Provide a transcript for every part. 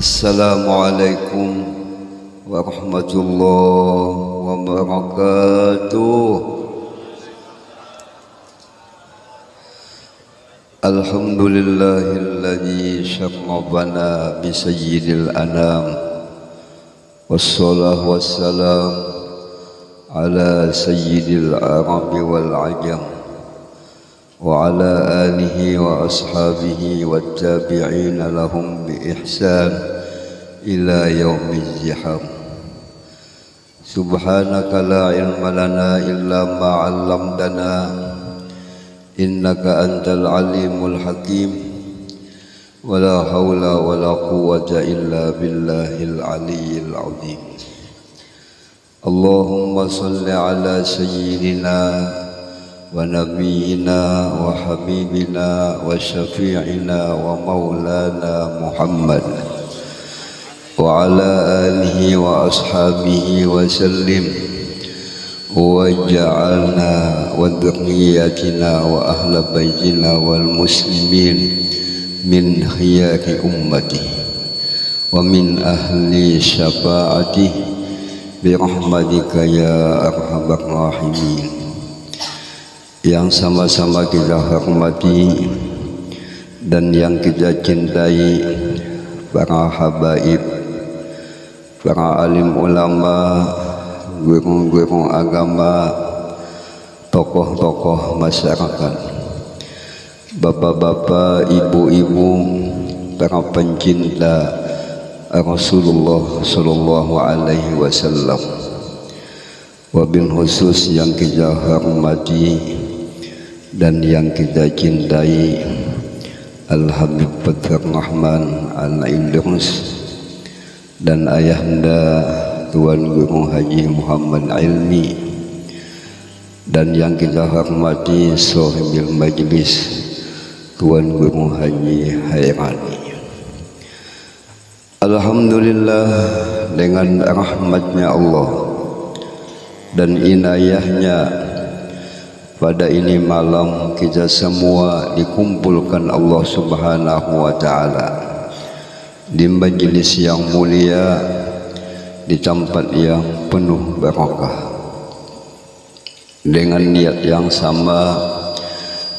Assalamualaikum warahmatullahi wabarakatuh. Alhamdulillahilladzi syarrafana bi sayyidil anam, wassalatu wassalam ala sayyidil arabi wal ajam, wa ala alihi wa ashabihi wat tabi'ina lahum bi ihsan ila yaumiz ziham. Subhanaka la ilma lana illa ma 'allamtana innaka antal alimul hakim. Wa la haula wa la quwwata illa billahil aliyyil azim. Allahumma salli ala sayyidina wa nabiyyina wa habibina wa syafi'ina wa maulana Muhammad wa ala alihi wa ashabihi wa sallim wa ja'alna wa dhurriyyatina wa ahla baitina wal muslimin min khiyari ummati wa min ahli syafa'ati bi rahmatika ya arhamar rahimin. Yang sama-sama kita hormati dan yang kita cintai para habaib, para alim ulama, guru-guru agama, tokoh-tokoh masyarakat, bapak-bapak, ibu-ibu, para pencinta Rasulullah sallallahu alaihi wasallam. Wabil khusus yang kita hormati dan yang kita cintai Al-Habib Badr Rahman Al-Idrus dan ayahanda Tuan Guru Haji Muhammad Ilmi, dan yang kita hormati Sohibil Majlis Tuan Guru Haji Hairani. Alhamdulillah, dengan rahmatnya Allah dan inayahnya, pada ini malam kita semua dikumpulkan Allah Subhanahu wa ta'ala di majlis yang mulia, di tempat yang penuh barakah, dengan niat yang sama,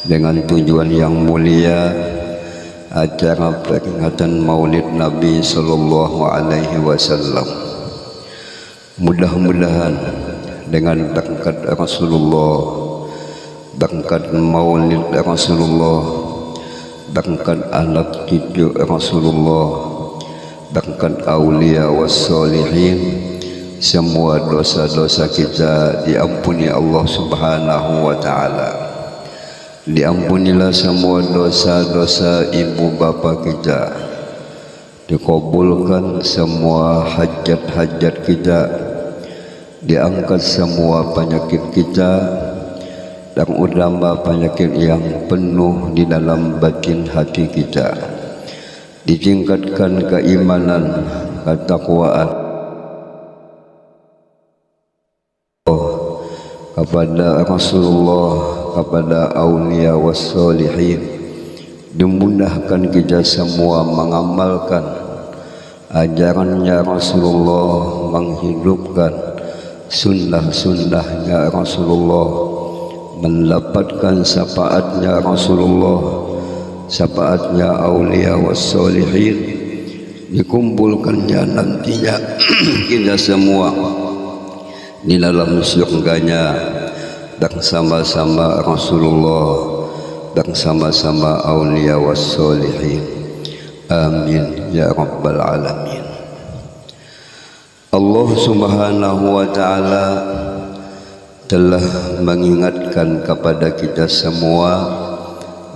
dengan tujuan yang mulia, acara peringatan Maulid Nabi sallallahu alaihi wasallam. Mudah-mudahan dengan berkat Rasulullah, berkat Maulid Rasulullah, berkat anak cucu Rasulullah, berkat aulia wassalihin, semua dosa-dosa kita diampuni Allah Subhanahu wa ta'ala. Diampunilah semua dosa-dosa ibu bapa kita, dikabulkan semua hajat-hajat kita, diangkat semua penyakit kita, dan utama penyakit yang penuh di dalam batin hati kita, ditingkatkan keimanan, ketakwaan kepada Rasulullah, kepada aulia wassalihin, dimudahkan kita semua mengamalkan ajarannya Rasulullah, menghidupkan sunnah-sunnahnya Rasulullah, mendapatkan syafaatnya Rasulullah, syafaatnya aulia wassalihin, dikumpulkannya nantinya kita semua di dalam surganya bersama-sama Rasulullah, bersama-sama aulia wassalihin. Amin ya rabbal alamin. Allah Subhanahu wa ta'ala telah mengingatkan kepada kita semua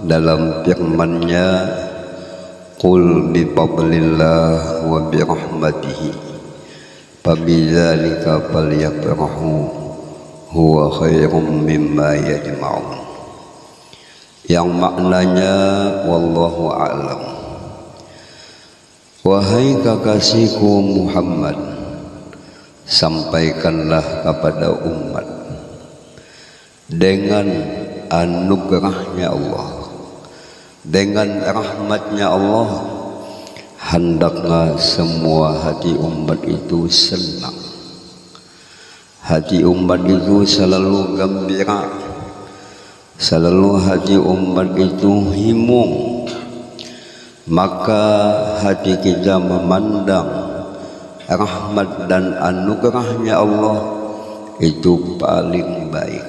dalam firman-Nya, qul bi fadlillah wa bi rahmatihi fabidzalika falyafrahu huwa khairum mimma yajma'un, yang maknanya wallahu a'lam. Wahai kekasihku Muhammad, sampaikanlah kepada umat dengan anugerahnya Allah, dengan rahmatnya Allah, hendaknya semua hati umat itu senang, hati umat itu selalu gembira, selalu hati umat itu himung. Maka hati kita memandang rahmat dan anugerahnya Allah itu paling baik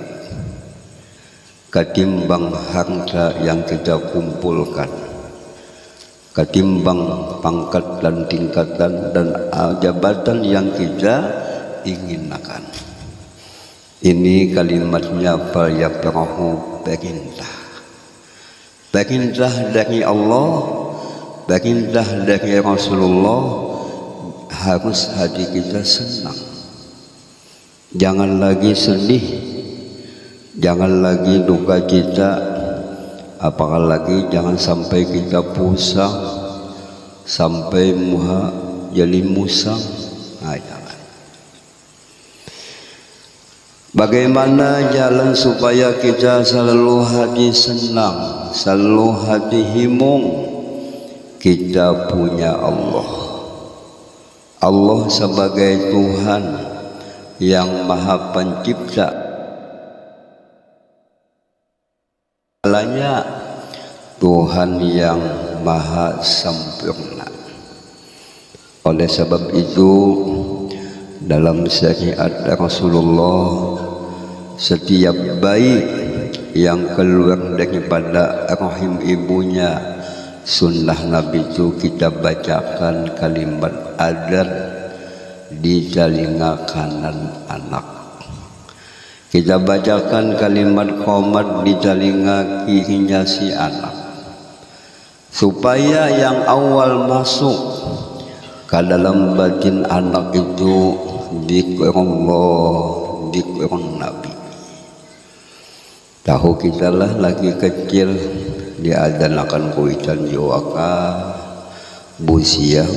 ketimbang harta yang kita kumpulkan, ketimbang pangkat dan tingkatan dan jabatan yang kita inginkan. Ini kalimatnya falyafrahu, perintah. Perintah dari Allah, perintah dari Rasulullah, harus hati kita senang. Jangan lagi sedih, jangan lagi duka cita, apalagi jangan sampai kita pusing, sampai muha jadi musang. Jangan. Bagaimana jalan supaya kita selalu hati senang, selalu hati himung? Kita punya Allah. Allah sebagai Tuhan yang Maha Pencipta, segalanya, Tuhan yang Maha Sempurna. Oleh sebab itu, dalam syariat Rasulullah, setiap bayi yang keluar daripada rahim ibunya, sunnah Nabi itu kita bacakan kalimat adzan di telinga kanan anak, kita bacakan kalimat qomat di telinga kirinya si anak, supaya yang awal masuk ke dalam batin anak itu dzikrullah, dzikrun Nabi. Tahu kita lah lagi kecil diadzanakan kuitan Jawaka, busiah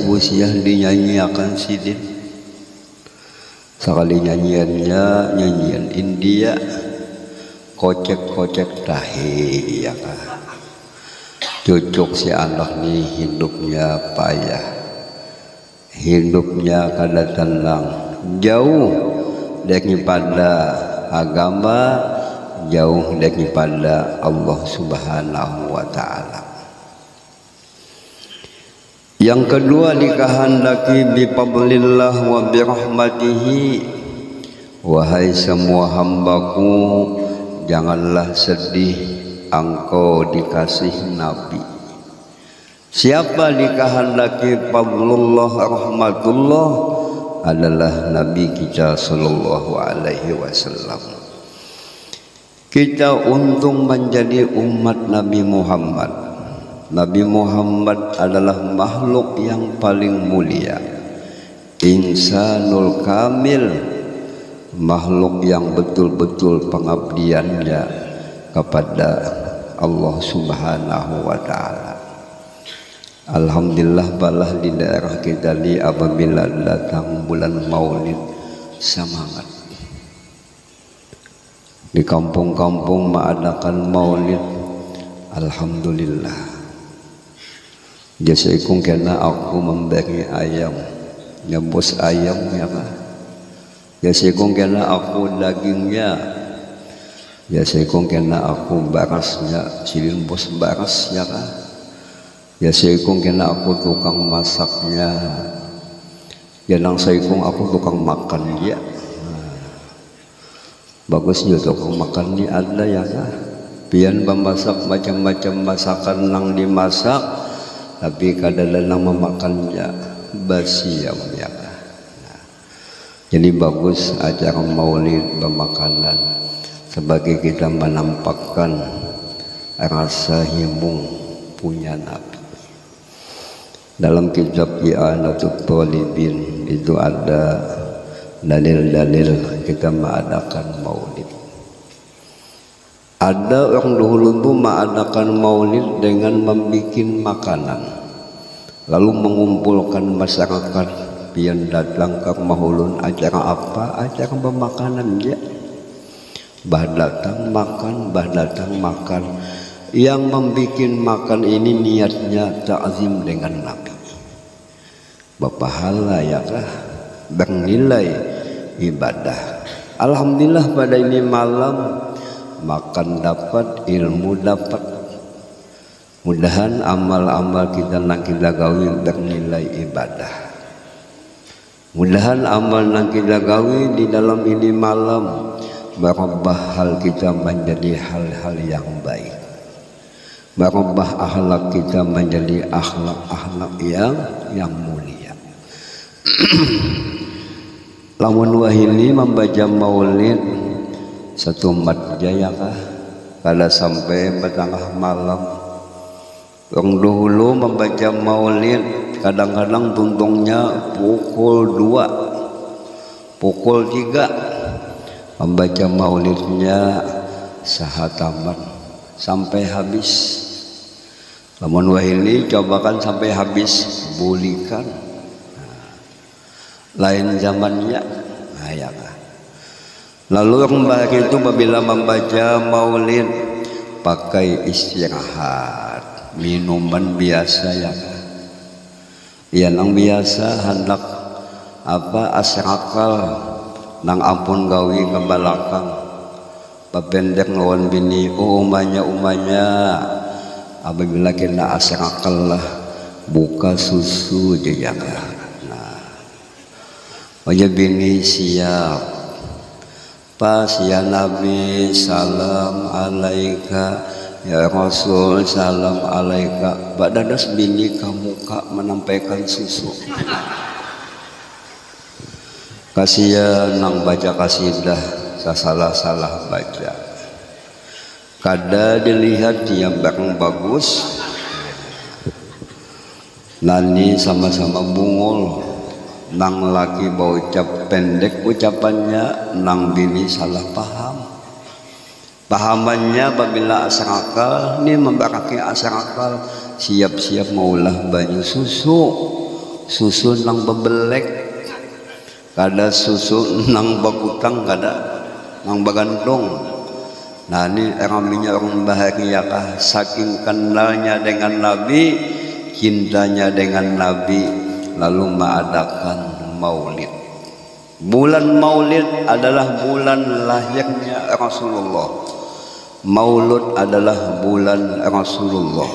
dinyanyiakan sidin. Sekali nyanyiannya nyanyian India, kocek tahi, ya kan. Cucuk si anak nih hidupnya payah, hidupnya kada tenang, jauh daripada agama, jauh daripada Allah Subhanahu wa Ta'ala. Yang kedua, dikehendaki bifadlillah wa birahmatihi, wahai semua hambaku, janganlah sedih engkau dikasih Nabi. Siapa dikehendaki fadlullah rahmatullah adalah Nabi kita sallallahu alaihi wasallam. Kita untung menjadi umat Nabi Muhammad. Nabi Muhammad adalah makhluk yang paling mulia, insanul kamil, makhluk yang betul-betul pengabdiannya kepada Allah Subhanahu wa Ta'ala. Alhamdulillah balah di daerah kita ni apabila datang bulan Maulid semangat. Di kampung-kampung mengadakan Maulid, alhamdulillah. Jasaikum kena aku memberi ayam, nyebus ayam ya Pak. Jasaikum kena aku dagingnya, jasaikum kena aku barasnya, silin bos baras ya Pak. Jasaikum kena aku tukang masaknya, janang saikung aku tukang makan dia. Bagusnya tukang makan ni ada ya Pak. Pian memasak macam-macam masakan nang dimasak, tapi kadang-kadang memakannya basi ya. Jadi bagus acara Maulid bermakanan sebagai kita menampakkan rasa himung punya Nabi. Dalam kitab I'anatul Talibin itu ada dalil-dalil kita mengadakan Maulid. Ada orang dahulu itu mengadakan Maulid dengan membuat makanan, lalu mengumpulkan masyarakat pian datang ke mahulun acara apa? Acara pemakanan dia. Bah datang makan. Yang membuat makan ini niatnya ta'zim dengan Nabi. berpahala ya kah, bernilai ibadah. Alhamdulillah pada ini malam makan dapat, ilmu dapat. Mudahan amal-amal kita nak kita gawi bernilai ibadah. Mudahan amal nak kita gawi di dalam ini malam merubah hal kita menjadi hal-hal yang baik. Merubah akhlak kita menjadi akhlak-akhlak yang mulia. Lamun wahili membaca maulid satu mat jaya kah kada sampai petengah malam. Orang dahulu membaca maulid kadang-kadang tuntungnya pukul 2, pukul 3 membaca maulidnya sahataman sampai habis. Lamun wahili cobakan sampai habis bulikan. Lain zamannya ya. Lalu orang baik itu apabila membaca maulid pakai istirahat, minuman biasa ya. Yang biasa hendak asrakal nang ampun gawi ke belakang papendek lawan bini umanya apabila kena asrakal lah buka susu dia. Wajah bini siap pas ya Nabi salam alaika ya Rasul salam alaika. Badadas bini kamu kak menampaikan susu. Kasihan nang baca kasidah salah baca. Kada dilihat dia bareng bagus. Nani sama-sama bungul. Nang laki bau ucap pendek ucapannya, nang bini salah paham. Pahamannya apabila asrakal, ini membaraki asrakal siap-siap maulah banyu susu nang bebelek, kada susu nang bakutang, kada nang bagantung. Nah ini raminya orang bahagia kah saking kenalnya dengan Nabi, cintanya dengan Nabi. Lalu mengadakan maulid. Bulan maulid adalah bulan lahirnya Rasulullah. Maulud adalah bulan Rasulullah.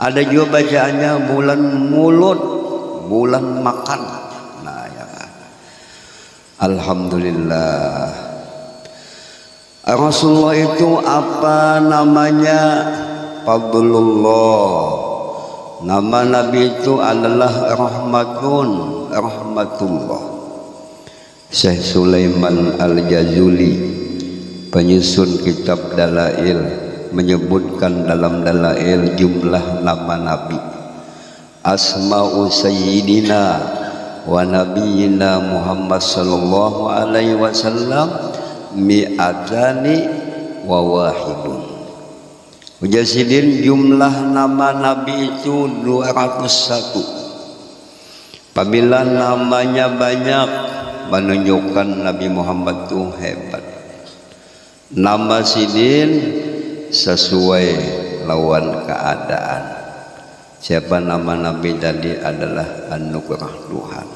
Ada juga bacaannya bulan mulud, bulan makan. Nah ya. Alhamdulillah. Rasulullah itu apa namanya? Fadlullah. Nama Nabi itu adalah rahmatullah. Syekh Sulaiman Al-Jazuli penyusun kitab Dalail menyebutkan dalam Dalail jumlah nama Nabi. Asma'u Sayyidina wa Nabiyina Muhammad sallallahu alaihi wasallam mi'atani wa wahidun. Mujasidin jumlah nama Nabi itu 201. Apabila namanya banyak menunjukkan Nabi Muhammad itu hebat. Nama sidin sesuai lawan keadaan. Siapa nama Nabi tadi adalah anugerah Tuhan,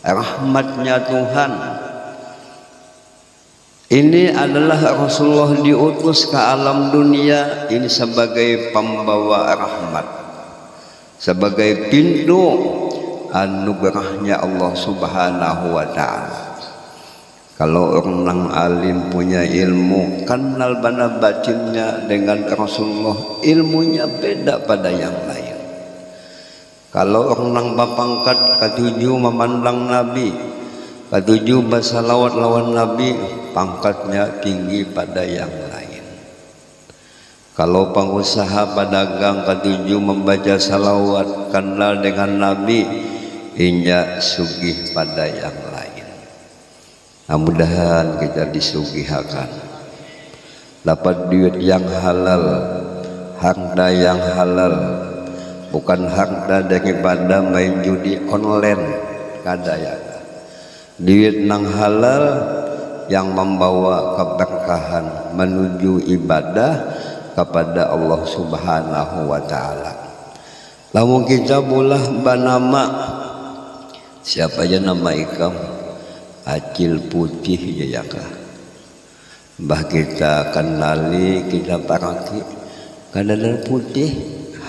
rahmatnya Tuhan. Ini adalah Rasulullah diutus ke alam dunia ini sebagai pembawa rahmat, sebagai pintu anugerahnya Allah Subhanahu wa ta'ala. Kalau orang alim punya ilmu, kenal bana batinnya dengan Rasulullah, ilmunya beda pada yang lain. Kalau orang bapangkat ketujuh memandang Nabi, ketujuh bersalawat lawan Nabi, pangkatnya tinggi pada yang lain. Kalau pengusaha pedagang ketujuh membaca salawat kenal dengan Nabi, inya sugih pada yang lain. Mudah-mudahan kita disugihakan, dapat duit yang halal, harta yang halal, bukan harta daripada main judi online, kada ya. Duit nang halal yang membawa keberkahan menuju ibadah kepada Allah Subhanahu wa ta'ala. Lamun kita bolah banama siapa aja nama ikam Acil Putih Jayaka. Mbah kita kenali kita paraki kadang putih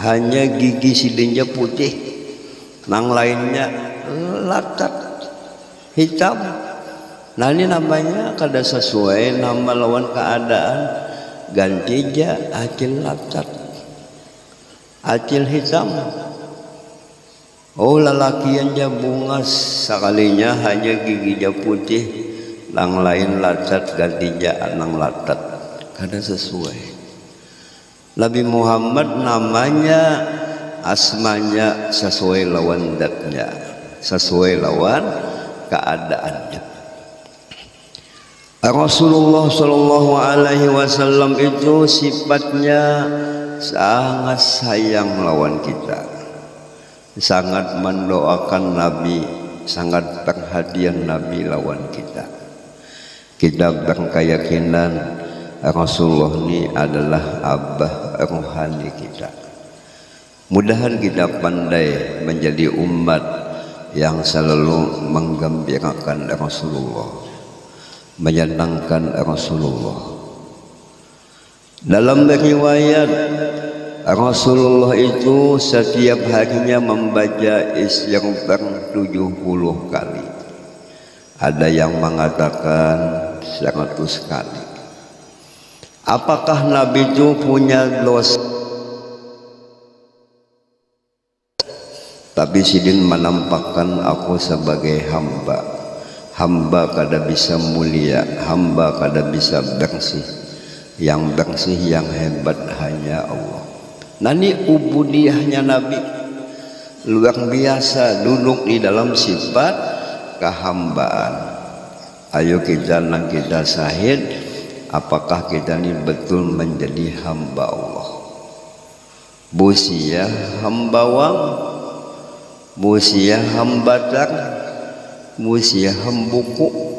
hanya gigi silinja putih, nang lainnya latat hitam. Nah ini namanya kada sesuai nama lawan keadaan, ganti ja Acil latat, Acil hitam. Oh lalakian ja bungas sekalinya hanya giginya putih, nang lain latat ganti ja nang latat, kada sesuai. Nabi Muhammad namanya asmanya sesuai lawan datnya, sesuai lawan keadaannya. Rasulullah Shallallahu Alaihi Wasallam itu sifatnya sangat sayang lawan kita, sangat mendoakan Nabi, sangat perhatian Nabi lawan kita. Kita berkeyakinan Rasulullah ini adalah abah rohani kita. Mudahan kita pandai menjadi umat yang selalu menggembirakan Rasulullah, menyenangkan Rasulullah. Dalam riwayat Rasulullah itu setiap harinya membaca istighfar 70 kali. Ada yang mengatakan 100 kali. Apakah Nabi itu punya dosa? Tapi sidin menampakkan aku sebagai hamba. Hamba kada bisa mulia, hamba kada bisa bersih. Yang bersih yang hebat hanya Allah. Nah ini ubudiyahnya Nabi luar biasa, duduk di dalam sifat kehambaan. Ayo kita nang kita sahid, apakah kita ini betul menjadi hamba Allah? Busia hambawang, busia hambatar, busia hambuku.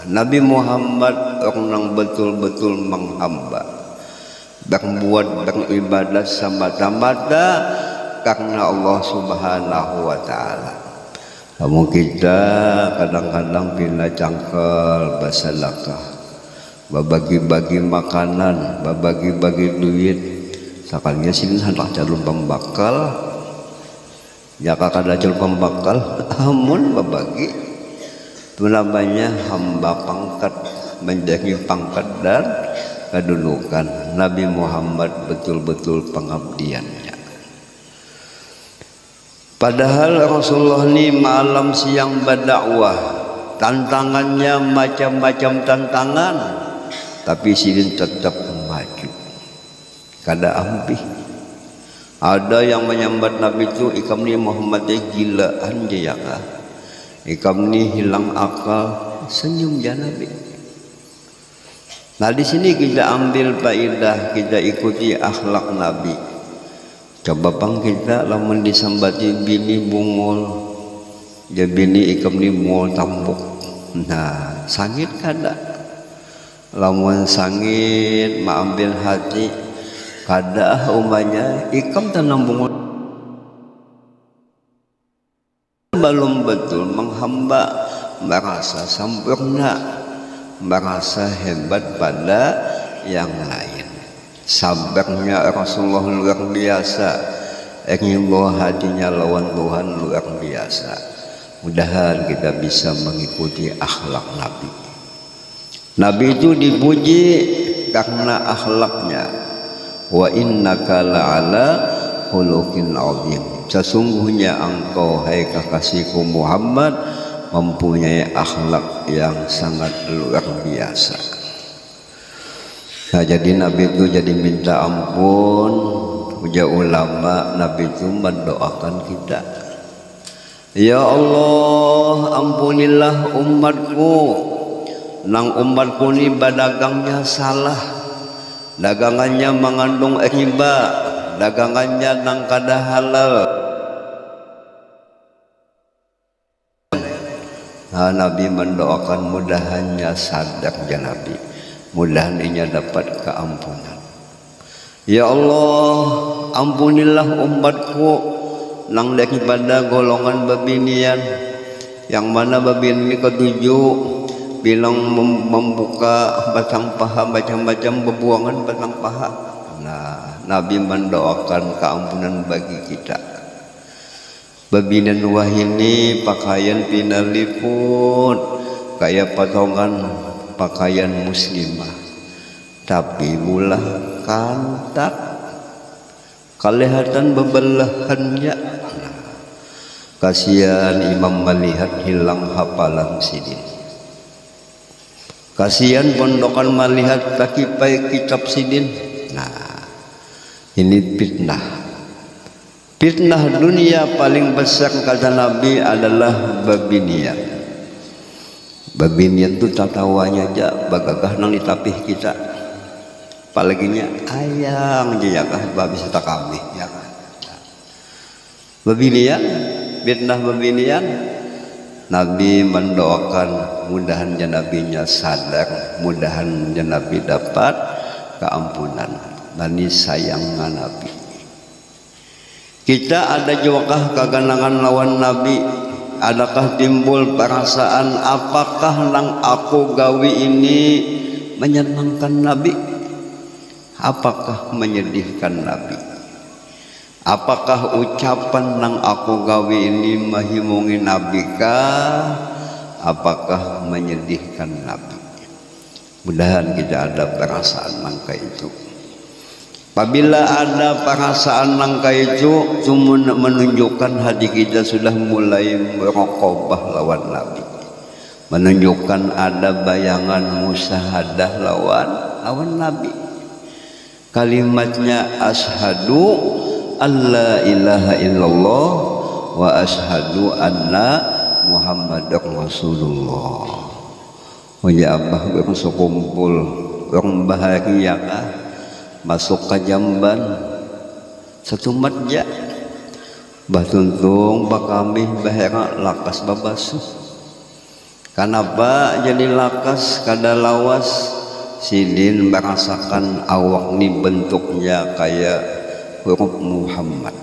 Nabi Muhammad orang betul-betul menghamba, berbuat beribadah semata-mata karena Allah Subhanahu wa Ta'ala. Kamu kita kadang-kadang pina cangkel basalakah, babagi-bagi makanan, babagi-bagi duit, sakalnya sini hendak calon pembakal, jaka kada calon pembakal, amun babagi. Itu namanya hamba pangkat, menjadi pangkat dan kedudukan. Nabi Muhammad betul-betul pengabdiannya. Padahal Rasulullah ini malam siang berdakwah, tantangannya macam-macam tantangan, tapi sidin tetap maju, kada ampih. Ada yang menyambat Nabi itu, ikam ni Muhammadnya gilaan jayaka, ikam ni hilang akal, senyum ya Nabi. Nah di sini kita ambil faedah, kita ikuti akhlak Nabi. Coba bang kita lamun disambati bini bungul, ya bini ikam ni bungul tambuk. Nah sangit kada, lamun sangit maambil hati kada umanya ikam tanam bungul. Belum betul menghamba, merasa sempurna, merasa hebat pada yang lain. Sabarnya Rasulullah luar biasa, ingin bawa hatinya lawan Tuhan luar biasa. Mudahan kita bisa mengikuti akhlak Nabi. Nabi itu dipuji karena akhlaknya. Wa innaka la'ala khuluqin 'azim. Sesungguhnya engkau hai kekasihku Muhammad mempunyai akhlak yang sangat luar biasa. Nah jadi Nabi itu jadi minta ampun, ujar ulama, Nabi itu mendoakan kita. Ya Allah, ampunilah umatku, nang umatku ini badagangnya salah, dagangannya mengandung riba, dagangannya nang kada halal. Nah, Nabi mendoakan mudahannya sadar ya Nabi, mudahan ia dapat keampunan. Ya Allah, ampunilah umatku nang daripada golongan babinian, yang mana babinian ini ketujuh bilang membuka batang paha, macam-macam bebuangan batang paha. Nah, Nabi mendoakan keampunan bagi kita. Babinian wahini pakaian pinaliput kayak potongan pakaian muslimah, tapi mulah kantak kelihatan bebelahannya. Kasihan imam melihat hilang hafalan sidin. Kasihan pondokan melihat takipai kitab sidin. Nah, ini fitnah. Fitnah dunia paling besar kata Nabi adalah babinian. Babinian itu tatawanya aja bagagah nang ditapih kita. Apalaginya ayang aja ya kah babi serta kami ya kan. Babinian, fitnah babinian. Nabi mendoakan mudahan Nabinya sadar, mudahan Nabi dapat keampunan. Nani sayangnya Nabi. Kita ada juga keganangan lawan Nabi. Adakah timbul perasaan apakah nang aku gawi ini menyenangkan Nabi? Apakah menyedihkan Nabi? Apakah ucapan nang aku gawi ini mahimungi Nabi kah? Apakah menyedihkan Nabi? Mudahan kita ada perasaan nangka itu. Apabila ada perasaan nangka itu, cuma menunjukkan hati kita sudah mulai merokobah lawan Nabi. Menunjukkan ada bayangan musyahadah lawan Nabi. Kalimatnya asyhadu alla ilaha illallah wa asyhadu anna muhammadar rasulullah. Ya abah orang sekumpul orang bahagia kah masuk ke jamban satu matja bah tuntung bah kami bahera lakas babasuh. Kenapa jadi lakas kada lawas? Sidin merasakan awak ni bentuknya kayak huruf Muhammad.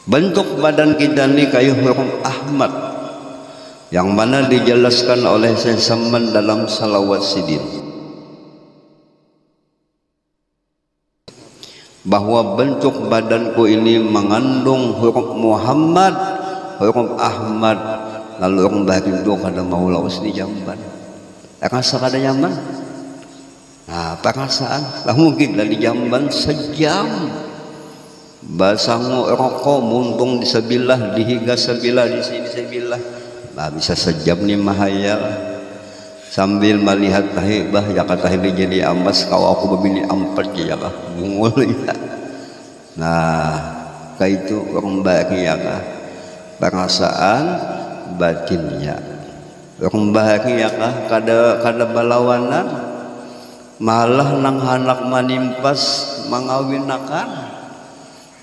Bentuk badan kita ni kayak huruf Ahmad, yang mana dijelaskan oleh Syekh Saman dalam salawat Sidin bahwa bentuk badanku ini mengandung huruf Muhammad, huruf Ahmad. Lalu orang bagindo kada mau lawas di jamban. Rasa kada nyaman. Nah, perasaan lah mungkin lah di jamban sejam basango rokok muntung di sebelah dihiga sebelah di sini sebelah. Nah, bisa sejam nih mahayal sambil melihat tahibah ya kata ini jadi amas kau aku begini ampet ya kah bungul ya. Nah, kayak itu orang bahagia kah perasaan batinnya orang bahagia kah kada balawanan malah nang hanak manimpas mangawinakan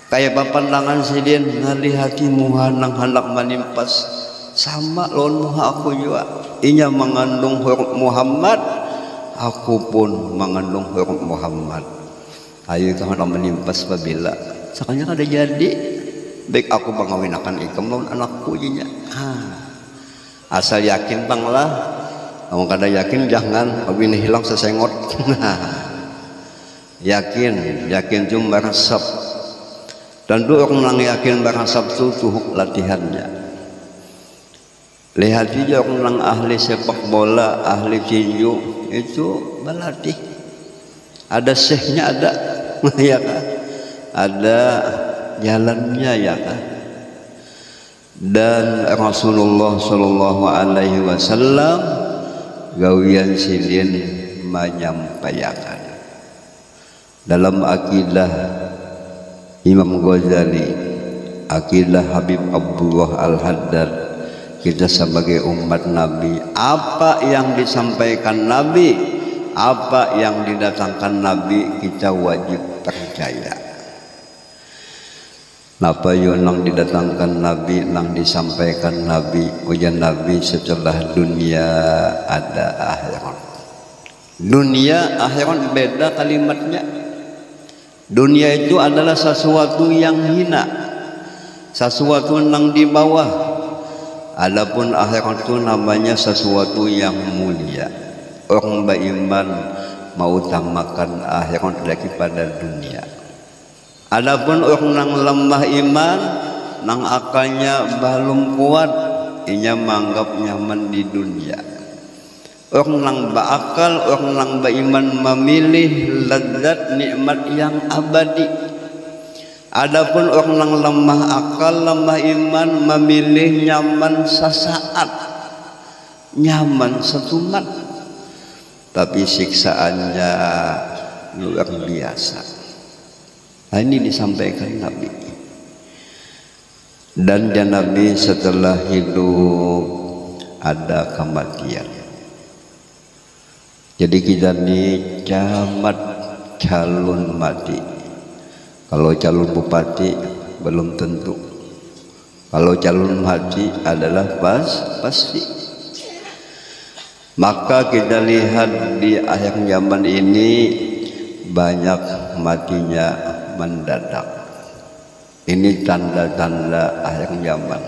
kayak papandangan sidin ngalihati muha nang hanak manimpas sama lawan muha aku juga inya mengandung huruf Muhammad, aku pun mengandung huruf Muhammad. Ayo kau hanak manimpas babila sakanya kada jadi baik aku mangawinakan ikam lawan anakku jinya. Asal yakin tanglah. Kamu kada yakin jangan, ini hilang sesengot. Yakin cuma resep. Dan dua orang yakin berasap itu tuh latihannya. Lihat saja orang ahli sepak bola, ahli tinju itu berlatih. Ada syekhnya ada, ya kan? Ada jalannya ya kan? Dan Rasulullah Shallallahu Alaihi Wasallam gawian sidin menyampaikan dalam akidah Imam Ghazali, akidah Habib Abdullah Al-Haddad, kita sebagai umat Nabi, apa yang disampaikan Nabi, apa yang didatangkan Nabi, kita wajib percaya. Napa yang didatangkan Nabi, yang disampaikan Nabi, ujian Nabi setelah dunia ada akhirat. Dunia akhirat beda kalimatnya. Dunia itu adalah sesuatu yang hina. sesuatu nang di bawah. Adapun akhirat itu namanya sesuatu yang mulia. Orang beriman mau utamakan akhirat daripada dunia. Adapun orang nang lemah iman, nang akalnya belum kuat, ia menganggap nyaman di dunia. Orang nang berakal, orang nang beriman memilih lezat nikmat yang abadi. Adapun orang nang lemah akal, lemah iman memilih nyaman sesaat, nyaman setumat, tapi siksaannya luar biasa. Nah, ini disampaikan Nabi. Dan Nabi setelah hidup ada kematian. Jadi kita ini camat calon mati. Kalau calon bupati belum tentu. Kalau calon mati adalah pasti. Maka kita lihat di akhir zaman ini banyak matinya mendadak. Ini tanda-tanda akhir zaman.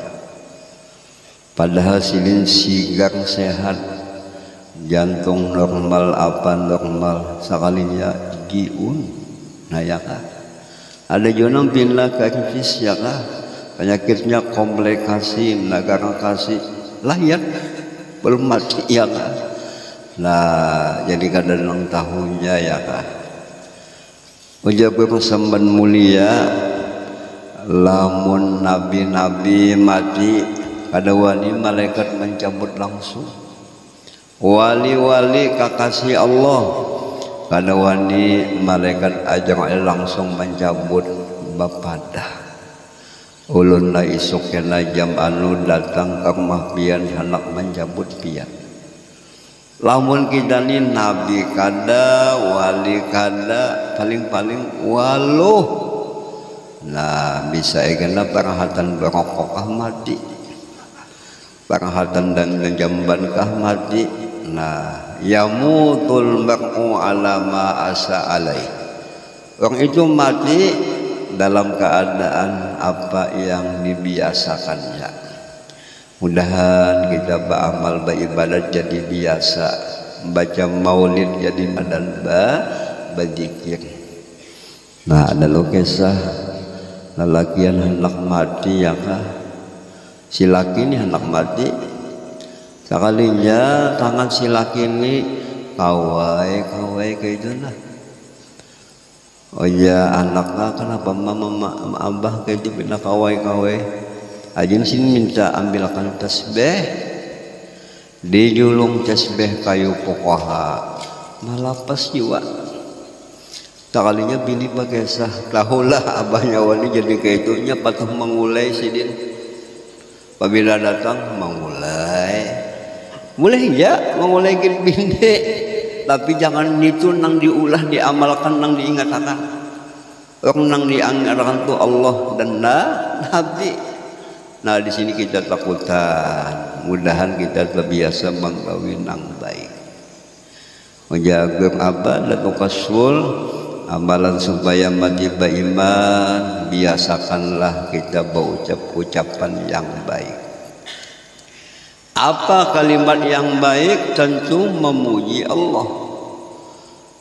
Padahal silin sigar sehat, jantung normal, apa normal, sekalinya giun. Nah ya kah? Ada juga pindah ke kritis ya kah? Penyakitnya komplikasi, negara kasih lahir belum mati ya kah? Nah jadi kadang tahunnya ya kah? Ujar kesemban mulia, lamun nabi-nabi mati kada wali malaikat mencabut langsung. Wali-wali kekasih Allah kada wali malaikat ajang langsung mencabut bapadah. Ulun la isuk kena jam anu datang ke rumah pian hendak mencabut pian. Lamun kita ni nabi kada, wali kada, paling-paling waluh. Nah bisa kena perhatan berokokah mati, perhatan dan jamban kah mati. Nah yamutul mar'u ala ma asa alai. Orang itu mati dalam keadaan apa yang dibiasakannya. Mudahan kita beramal beribadat jadi biasa, baca maulid jadi badan berzikir. Nah ada lo kisah lelakian hendak mati ya kah? Si laki ini hendak mati, sekalinya tangan si laki ini kawai kayak itu lah. Oh ya anaknya kenapa mama abah kayak itu pindah kawai. Ajin sini minta ambilkan tasbih, dijulung tasbih kayu pokoha, malapas jiwa. Sekalinya bini pakai sah, tahulah abahnya wali jadi kayak itunya patah mengulai sidin. Apabila datang mengulai, mulai ya mengulai bini, tapi jangan itu nang diulah diamalkan nang diingatkan. Orang nang diingatkan tu Allah dan Nabi. Nah di sini kita takutan, mudahan kita terbiasa mengkawin yang baik, menjaga apa dan kasul amalan supaya mati beriman. Biasakanlah kita berucap ucapan yang baik. Apa kalimat yang baik? Tentu memuji Allah.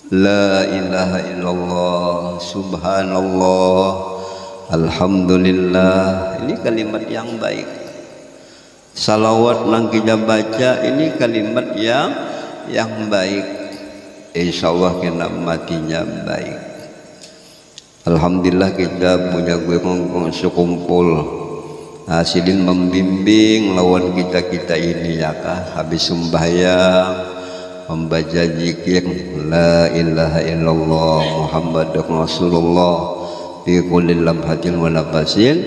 La ilaha illallah, subhanallah, alhamdulillah, ini kalimat yang baik. Salawat yang kita baca ini kalimat yang baik. Insyaallah kena matinya baik. Alhamdulillah kita punya guru sekumpul hasilin membimbing lawan kita ini ya kah. Habis sembahyang membaca zikir la ilaha illallah Muhammadur Rasulullah fi kulli lamhatin wa nafasin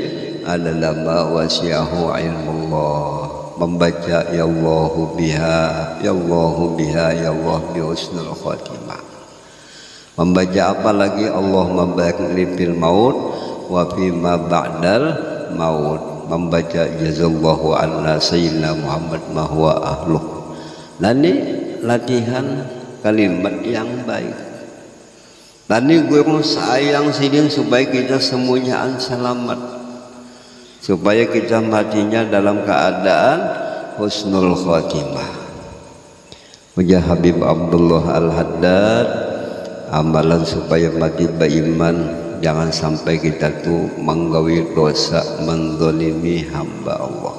adalah ma wasi'ahu ilmullah. Membaca ya Allahu biha ya Allahu biha ya Allah bi husnul khatimah. Membaca apa lagi? Allahumma barik li fil maut wa fi ma ba'dal maut. Membaca jazallahu anna sayyidina Muhammad ma huwa ahluh. Dan ini latihan kalimat yang baik. Dan ini gue sayang sidin supaya kita semuanya selamat. supaya kita matinya dalam keadaan husnul khotimah. Puja Habib Abdullah Al-Haddad, amalan supaya mati beriman, jangan sampai kita tuh menggawi dosa, menzalimi hamba Allah.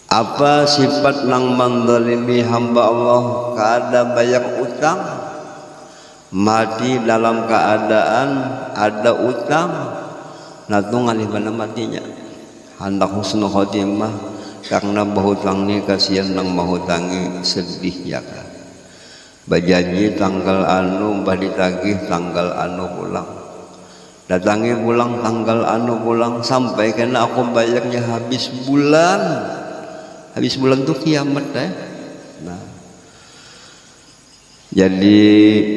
Apa sifat nang menzalimi hamba Allah? Kada banyak utang, mati dalam keadaan ada utang, natung alih mana matinya hendak husnul khotimah, karena bahutang ni kasihan nang mahutangi sedih ya kan. Bajanji tanggal anu bah ditagih tanggal anu pulang, datangi pulang tanggal anu pulang, sampai kena aku bayarnya habis bulan tuh kiamat deh. Nah, jadi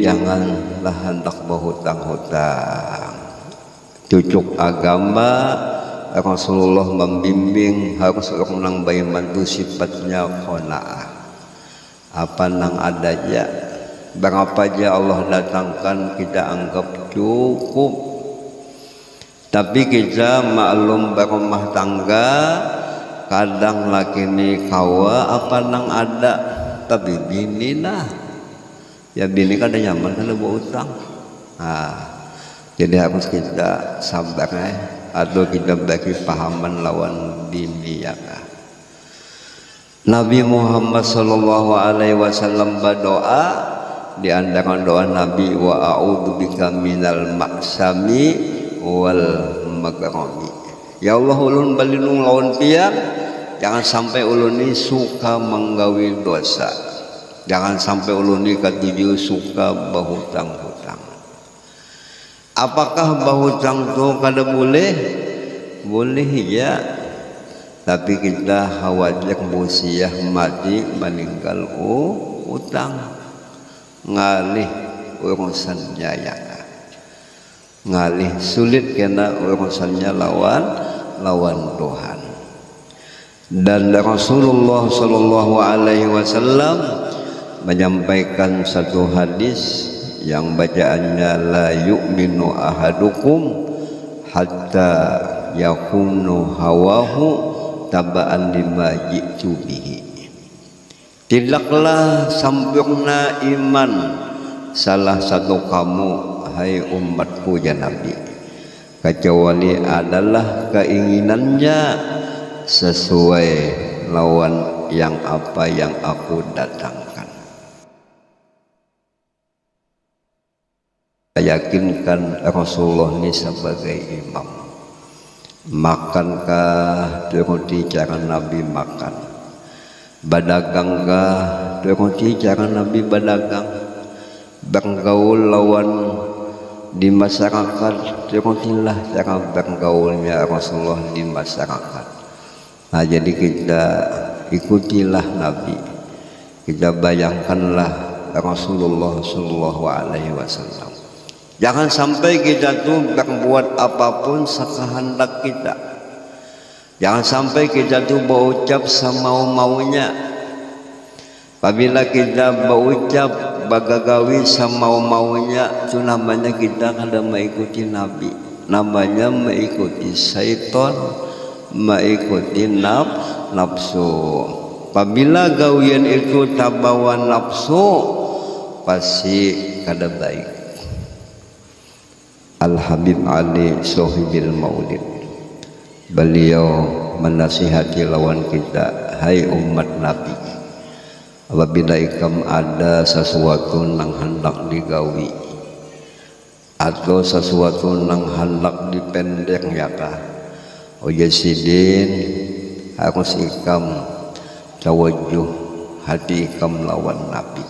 janganlah hendak berhutang-hutang. Cucuk agama Rasulullah membimbing harus orang beriman itu sifatnya qanaah. Apa nang adanya, berapa aja Allah datangkan kita anggap cukup. Tapi kita maklum berumah tangga, kadang laki ni kawa apa nang ada, tapi bini nah, ya bini kada nyaman kalau bawa utang. Jadi harus kita sabar atau kita bagi pahaman lawan bini ya kan. Nabi Muhammad sallallahu alaihi wasallam berdoa, di antara doa Nabi, wa a'udzubika minal maksami wal magrami. Ya Allah, ulun balindung lawan pian, jangan sampai ulun ini suka menggawi dosa, jangan sampai ulun ini katuju suka berhutang-hutang. Apakah berhutang itu kada boleh? Boleh ya, tapi kita khawatir musiah mati meninggal utang, ngalih urusannya ya, ngalih sulit kena urusannya lawan Tuhan. Dan Rasulullah Shallallahu Alaihi Wasallam menyampaikan satu hadis yang bacaannya, la yu'minu ahadukum hatta yakunu hawahu taba'an lima ji'tu bihi. Tidaklah sempurna iman salah satu kamu, hai umatku ya Nabi, kecuali adalah keinginannya sesuai lawan yang apa yang aku datangkan. Yakinkan Rasulullah ini sebagai imam. Makankah teruti cara Nabi makan? Badagangkah teruti cara Nabi badagang? Bergaul lawan di masyarakat, terutilah cara bergaulnya Rasulullah di masyarakat. Nah, jadi kita ikutilah Nabi, kita bayangkanlah Rasulullah Sallallahu Alaihi Wasallam. Jangan sampai kita tuh berbuat apapun sekehendak kita. Jangan sampai kita tuh berucap semau-maunya. Apabila kita berucap bagagawi semau-maunya, itu namanya kita kada mengikuti Nabi. Namanya mengikuti syaitan, mengikuti nafsu. Apabila gawian itu tabawa nafsu, pasti kada baik. Al-Habib Ali Sohibil Maulid, beliau menasihati lawan kita, hai umat Nabi, apabila ikam ada sesuatu nang hendak digawi atau sesuatu nang hendak dipendek ya kah, oya sidin harus ikam tawajuh hati ikam lawan Nabi.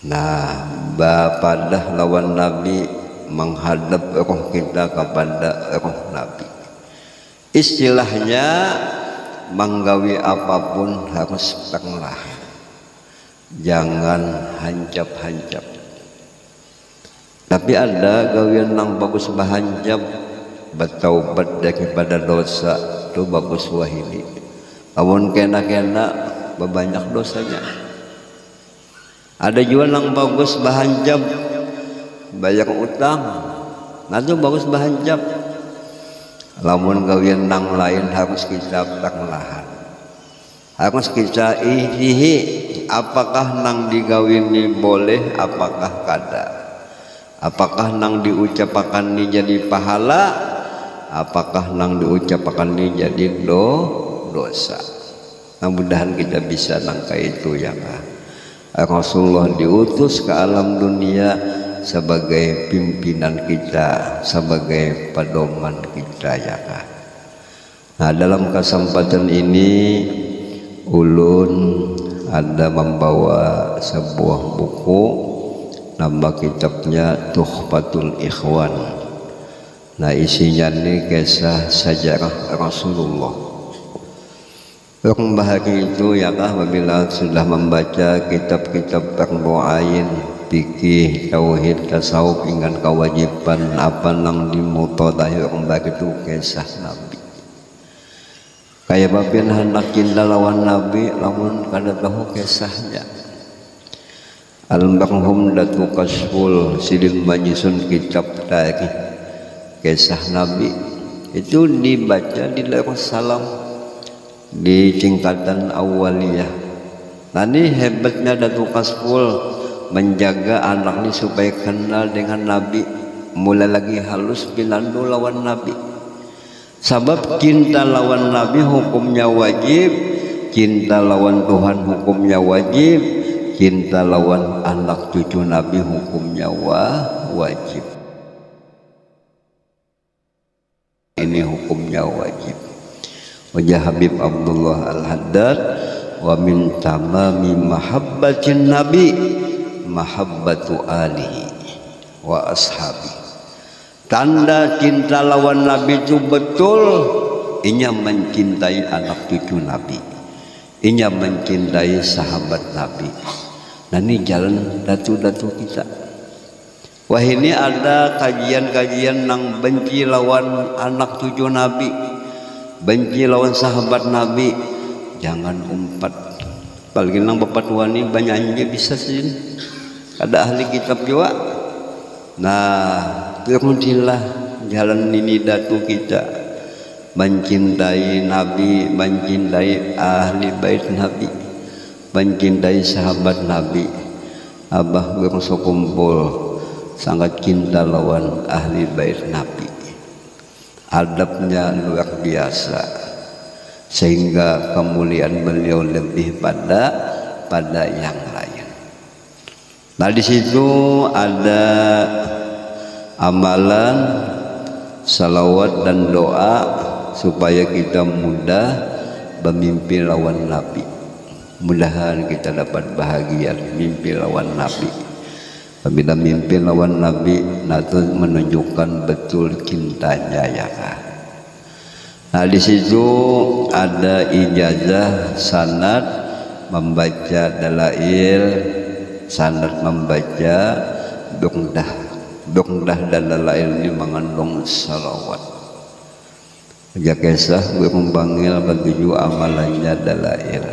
Nah, bapadah lawan Nabi, menghadap roh kita kepada roh Nabi. Istilahnya menggawi apapun harus perlahan, jangan hancap-hancap. Tapi ada gawian nang bagus bahancap, bertaubat daripada dosa, itu bagus wahili. Amun kena-kena berbanyak dosanya. Ada juga nang bagus bahancap, bayar utang, nah itu bagus bahancap. lamun gawian nang lain harus kita perlahan, harus kita ihihi apakah nang digawin ini boleh, apakah kada, apakah nang diucapakan ini jadi pahala, apakah nang diucapakan ini jadi dosa. Mudah-mudahan kita bisa nangka itu ya kah. Rasulullah diutus ke alam dunia sebagai pimpinan kita, sebagai pedoman kita ya kah. Nah, dalam kesempatan ini ulun ada membawa sebuah buku, nama kitabnya Tuhfatul Ikhwan. Nah, isinya ini kisah sejarah Rasulullah. Orang bahagia itu ya kah, apabila sudah membaca kitab-kitab termuain fikih, tauhid, tasawuf, ingat kewajiban apa nang dimutadahi orang bahagia itu kisah Nabi. Kayak babin hendak cinta lawan Nabi, lamun kada tahu kisahnya. Al-Marhum Datu Kasful Sidin Manyisun kitab dari kisah Nabi itu dibaca di Darussalam di tingkatan awaliyah. Nah, ini hebatnya Datu Kasful menjaga anak ini supaya kenal dengan Nabi, mulai lagi halus pinandu lawan Nabi. Sebab cinta lawan Nabi hukumnya wajib, cinta lawan Tuhan hukumnya wajib, cinta lawan anak cucu Nabi hukumnya wajib. Ini hukumnya wajib. Wajah Habib Abdullah Al-Haddad, wa min tamami mahabbatin Nabi mahabbatu alihi wa ashabi. Tanda cinta lawan Nabi itu betul, inya mencintai anak cucu Nabi, inya mencintai sahabat Nabi. Nah, ini jalan datu-datu kita. Wah, ini ada kajian-kajian nang benci lawan anak cucu Nabi, benci lawan sahabat Nabi, jangan umpat. Apalagi nang bapak tua ini banyak aja bisa sih, ada ahli kitab juga. Nah, alhamdulillah jalan ini datu kita mencintai Nabi, mencintai ahli bait Nabi, mencintai sahabat Nabi. Abah berasa kumpul sangat cinta lawan ahli bait Nabi. Adabnya luar biasa sehingga kemuliaan beliau lebih pada yang lain. Nah, di situ ada amalan salawat dan doa supaya kita mudah bermimpi lawan Nabi. Mudahan kita dapat bahagia mimpi lawan Nabi. Apabila mimpi lawan Nabi, itu menunjukkan betul cintanya ya kah. Nah, di situ ada ijazah sanad membaca dalail, sanad membaca Dongdah dan dalail ini mengandung salawat. Ya kisah gue membanggil bagi amalannya dalail.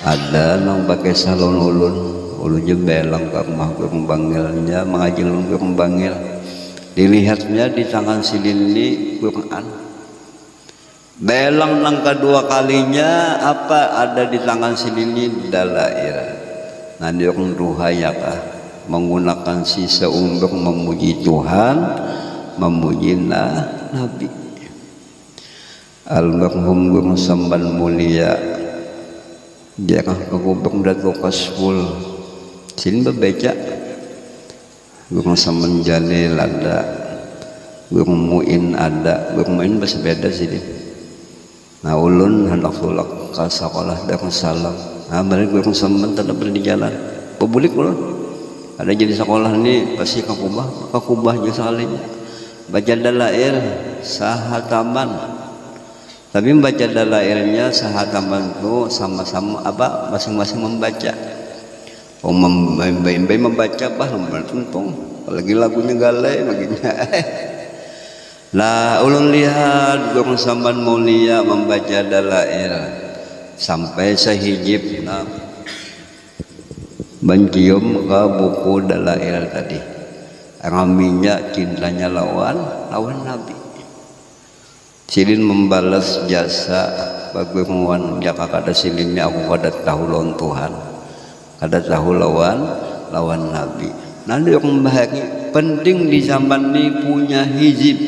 Ada nang pakai salon ulun jebelang ke rumah gue membanggilnya, mengaji gue membanggil. Dilihatnya di tangan silini Quran. Belang nang kedua kalinya apa ada di tangan silini dalail. Nah, dia orang ruhaya kah, menggunakan sisa umur memuji Tuhan, memuji Nabi. Al-Marhum Guru Samban Mulia dia kah kekubung Datu Kasful sini berbaca. Guru Samban Jalil ada, Guru Muin ada, Guru Muin bersebeda sini. Nah, ulun hendak tulak ke sekolah Darussalam. Nah, balik Guru Samban tetap di jalan pebulik ulun ada jadi sekolah ini pasti kakubah jasa kalinya baca dalail sahataman, tapi membaca dalailnya sahataman itu sama-sama apa masing-masing membaca. Membaca bah tentung apalagi lagunya galai baginya. Lah, ulun lihat Guru Samban Mulia membaca dalail sampai sehijib mencium ke buku dalail tadi, raminya cintanya lawan Nabi. silin membalas jasa bagi muan jaka kada silinnya aku kada tahu lawan Tuhan, kada tahu lawan Nabi. Nanti yang bahagia penting di zaman ini punya hizib,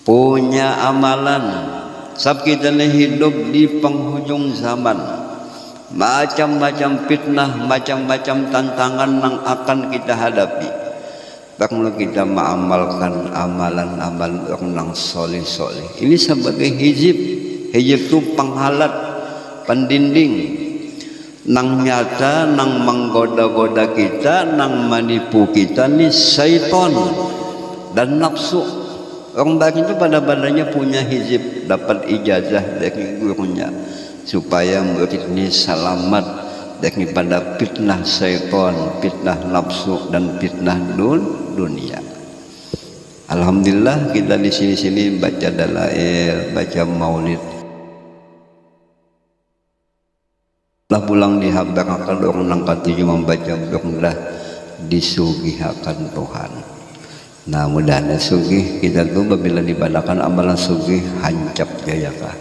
punya amalan. Sebab kita ini hidup di penghujung zaman, macam-macam fitnah, macam-macam tantangan yang akan kita hadapi. Kalau kita mengamalkan amalan-amalan yang soleh-soleh, ini sebagai hizib. Hizib itu penghalat, pendinding, nang nyata, nang menggoda-goda kita, nang menipu kita nih syaitan dan nafsu. Orang baik itu pada badannya punya hizib, dapat ijazah dari gurunya supaya murid ini selamat daripada fitnah syaitan, fitnah nafsu dan fitnah dunia. Alhamdulillah kita di sini baca dalail, baca maulid. Lah pulang dihabarakan orang nang katuju membaca berlah disugihakan Tuhan. Nah mudah-mudahan sugih kita tuh bila dibadakan amalan sugih hancap jaya kah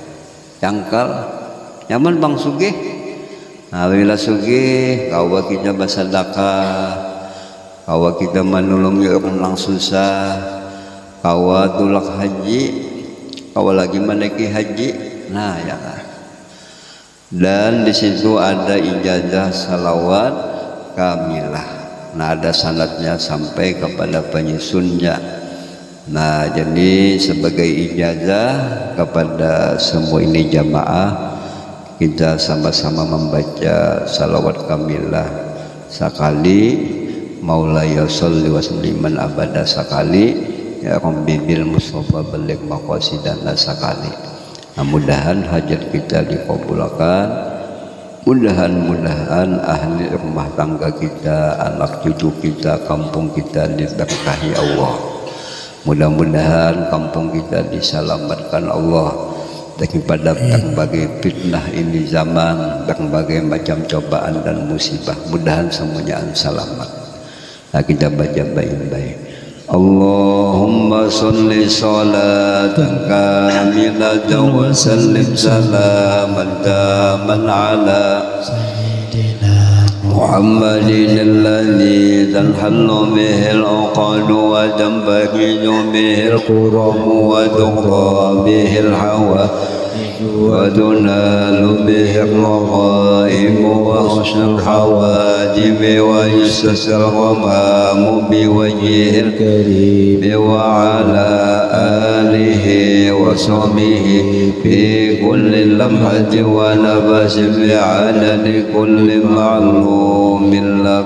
cangkal nyaman bang sugih. Nah bila sugih kawa kita bersedekah, kawa kita menolong orang susah, kawa tulak haji, kawa lagi menaiki haji. Nah ya kah. Dan di situ ada ijazah salawat kamilah. Nah ada sanadnya sampai kepada penyusunnya. Nah jadi sebagai ijazah kepada semua ini jamaah, kita sama-sama membaca salawat kamilah sekali, maulaya sholli wa salliman abada sekali, ya Rabbi bil mustafa balik maqasidana sekali. Nah, mudahan hajat kita dikabulkan. Mudahan ahli rumah tangga kita, anak cucu kita, kampung kita diberkahi Allah. Mudah-mudahan kampung kita diselamatkan Allah daripada berbagai fitnah ini zaman, berbagai macam cobaan dan musibah. Mudahan semuanya selamat. Nah, kita baca baik-baik. Allahumma salli salatan kamilatan wa sallim salaman taman ala sayyidina Muhammadin alladhi tanhallu bihi al-uqad wa tanbahidu bihi al-quram wa tuqa bihi al-hawa وتنال به الرغائب وحسن الحواجب ويستسر الغمام بوجهه الكريم وعلى آله وصحبه في كل لمحة ونفس بعدد كل معلوم لك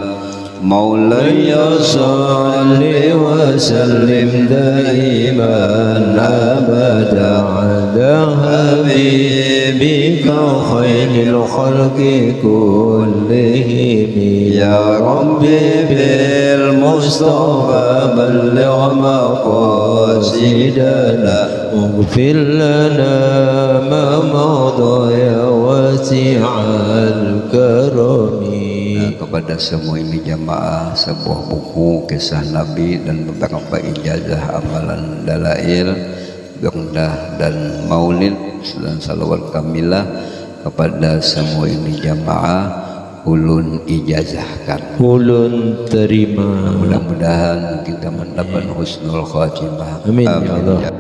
مولاي صل وسلم دائما أبدا على حبيبك خير الخلق كلهم يا ربي بالمصطفى بلغ مقاصدنا واغفر لنا ما مضى يا واسع الكرم. Kepada semua ini jamaah, sebuah buku kisah Nabi dan beberapa ijazah amalan dalail, berdah dan maulid dan salawat kamilah kepada semua ini jamaah ulun ijazahkan, ulun terima. Mudah-mudahan kita mendapat husnul khatimah. Amin, amin ya Allah.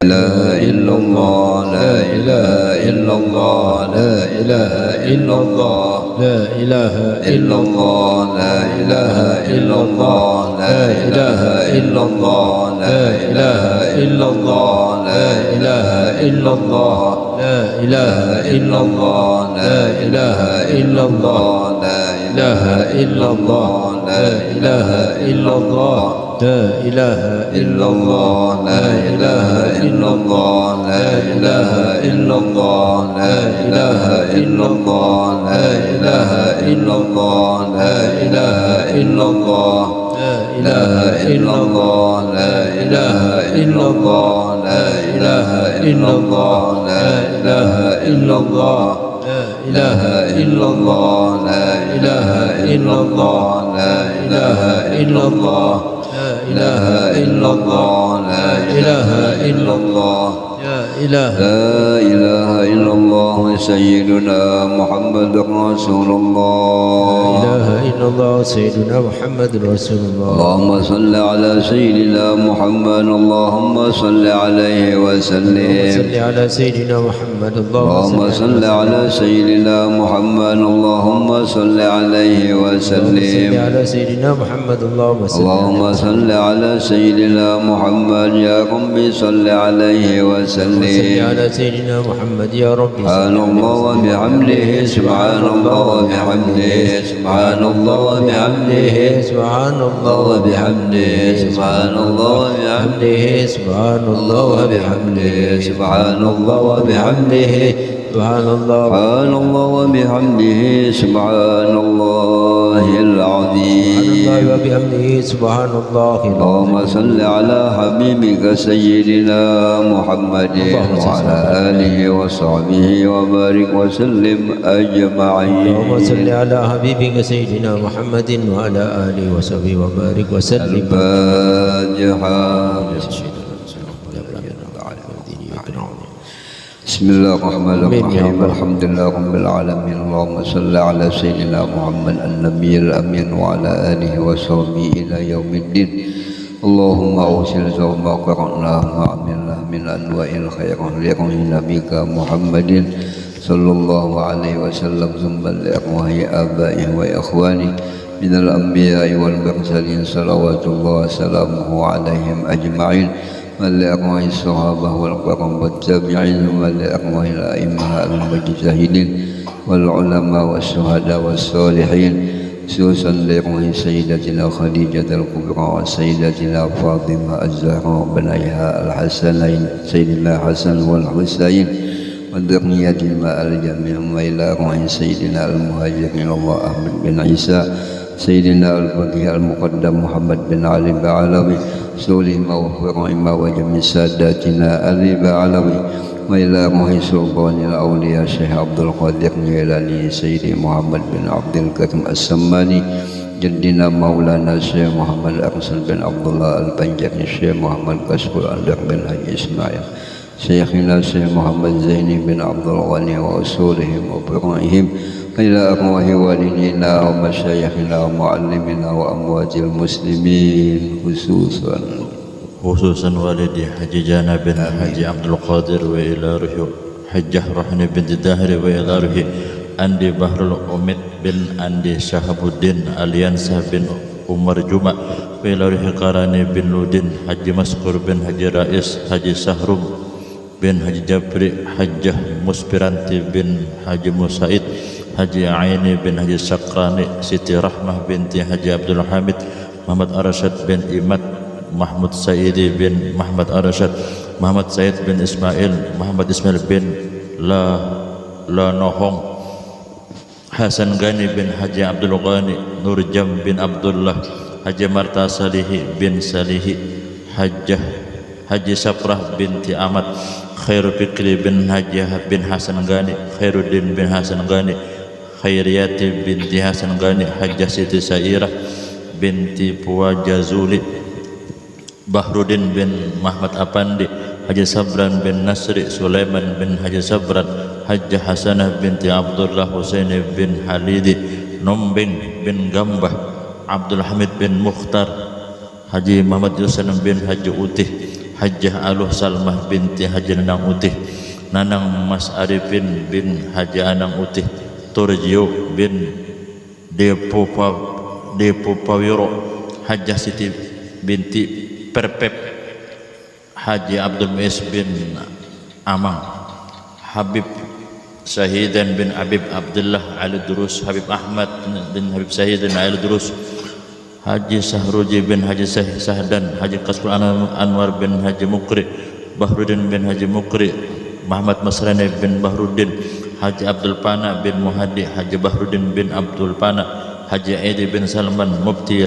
La illallah, la ilaha illallah, la ilaha illallah, la ilaha illallah, la ilaha illallah, la ilaha illallah, la ilaha illallah, la ilaha illallah, la ilaha illallah, la ilaha illallah, la ilaha illallah, la ilaha illallah. لا إله إلا الله لا إله إلا الله لا إله إلا الله لا إله إلا الله لا إله إلا الله لا إله إلا الله لا إله إلا الله لا إله إلا الله لا إله إلا الله لا إله إلا الله لا إله إلا الله لا إله إلا الله لا إله إلا الله لا إله إلا الله لا إله إلا الله لا إله إلا الله سيدنا محمد رسول الله لا إله إلا الله سيدنا محمد رسول الله اللهم صل على سيدنا محمد اللهم صل عليه وسلم صل على سيدنا محمد اللهم صل على سيدنا محمد اللهم صل عليه وسلم صل على سيدنا محمد اللهم صل على سيدنا محمد يا ربي صل عليه وسلم صل على سيدنا محمد يا ربي سبحان الله وبحمده سبحان الله وبحمده سبحان الله وبحمده سبحان الله وبحمده سبحان الله وبحمده سبحان الله وبحمده سبحان الله وبحمده سبحان الله سبحان الله وبحمده سبحان الله العظيم سبحان الله وبحمده سبحان الله اللهم صل على حبيبك سيدنا محمد وعلى آله وصحبه وبارك وسلم أجمعين اللهم صل على حبيبك سيدنا محمد وعلى آله وصحبه وبارك وسلم الفاتحة بسم الله الرحمن الرحيم الحمد لله رب العالمين اللهم صل على سيدنا محمد النبي الأمين وعلى آله وصحبه إلى يوم الدين اللهم أوصل ما قرأناه وعملناه من أنواع الخير لأرواح نبيك محمد صلى الله عليه وسلم ثم لأرواح آبائه وإخوانه من الأنبياء والمرسلين صلوات الله وسلامه عليهم أجمعين ولأرواح الصحابة والكرام والتابعين ولأرواح الأئمة المجتهدين والعلماء والشهداء والصالحين خصوصا لأرواح سيدتنا خديجة الكبرى وسيدتنا فاطمة الزهراء بنيها الحسنين سيدنا الحسن والحسين وذريتهما الجميع وإلى أرواح سيدنا المهاجرين الله أحمد بن عيسى سيدنا الفقيه المقدم محمد بن علي بعلوي سولهم وفرعهما وجميع ساداتنا أبي بعلوي وإلى روح سلطان الأولياء الشيخ عبد القادر الجيلاني سيدي محمد بن عبد الكريم السماني جدنا مولانا الشيخ محمد أرسل بن عبد الله البنجري الشيخ محمد كشف الأندر بن حج إسماعيل شيخنا الشيخ محمد زيني بن عبد الغني وأصولهم وفرعهم إلى أرواح والدينا ومشايخنا ومعلمنا وأموات المسلمين خصوصا والدي حج جانا بن حج عبد القادر وإلى روح حجة رحن بن داهر وإلى روح أندي بحر الأمد بن أندي شهاب الدين أليانسا بن عمر جمع وإلى روح قراني بن لودين حج مسكور بن حج رئيس حج سهرم بن حج جبري حجة مسبرانتي بن حج مسعيد Haji Aini bin Haji Sakrani Siti Rahmah binti Haji Abdul Hamid Muhammad Arsyad bin Imad Mahmud Saidi bin Muhammad Arsyad Muhammad Said bin Ismail Muhammad Ismail bin Nohong Hasan Gani bin Haji Abdul Ghani Nurjam bin Abdullah Haji Marta Salihi bin Salihi Haji Saprah binti Ahmad Khairul Fikri bin Haji bin Hasan Gani Khairuddin bin Hasan Gani Khairiyati binti Hasan Gani Hajjah Siti Sairah binti Puwajazuli Bahrudin bin Muhammad Apandi Haji Sabran bin Nasri Sulaiman bin Haji Sabran Hajjah Hasanah binti Abdullah Husaini bin Halidi Nombing bin Gambah Abdul Hamid bin Mukhtar Haji Muhammad Yusan bin Haji Utih Hajjah Aluh Salmah binti Haji Nanang Utih Nanang Mas Arifin bin Haji Anang Utih Turjio bin Depupawiro Hajjah Siti binti Perpep Haji Abdul Muiz bin Amang Habib Syahidan bin Habib Abdullah Ali Durus Habib Ahmad bin Habib Syahidan Ali Durus Haji Sahruji bin Haji Sahdan Haji Qasbul Anwar bin Haji Mukri Bahrudin bin Haji Mukri Muhammad Masrani bin Bahruddin Haji Abdul Pana bin Muhadi Haji Bahrudin bin Abdul Pana Haji Aidi bin Salman Mufti